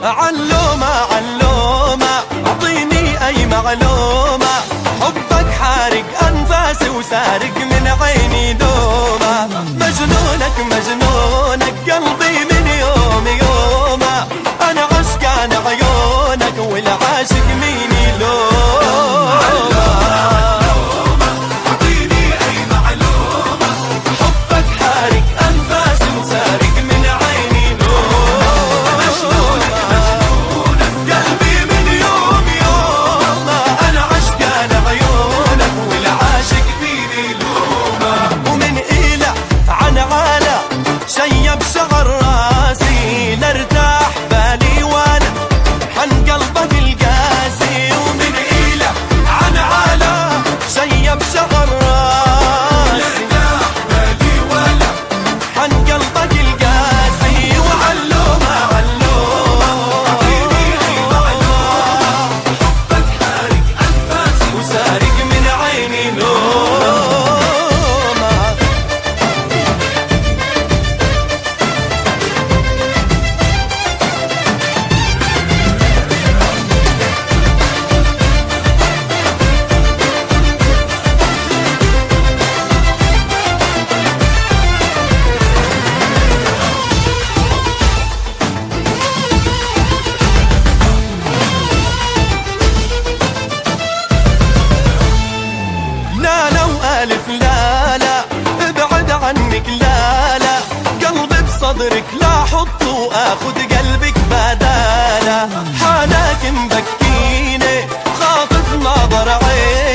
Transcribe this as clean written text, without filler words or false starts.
علومة علومة اعطيني اي معلومة، حبك حارق انفاسي وسارق من عيني دومة. مجنونك مجنونك قلبي من يوم يومه، انا عشقان عيونك والعاشق مين يلومه. اعطيني اي معلومة، حبك حارق انفاسي وسارق من عيني دومة. قلبي من يوم يومه، انا عشقان عيونك والعاشق مين يلومه. ومن إله عن عالة شيب شعر راسي، لارتاح بالي وانا حن قلبك القاسي. ومن إله عن عالة شيب شعر راسي، لارتاح بالي وانا حن قلبك القاسي. وعلومة علومة اعطيني اي معلومة، حبك حارق انفاسي وسارق من عيني نومة. لا لا وألف لا لا ابعد عنك لا لا، قلبي بصدرك لا حط وآخذ قلبك بداله. حالك مبكيني خاطف نظر عيني،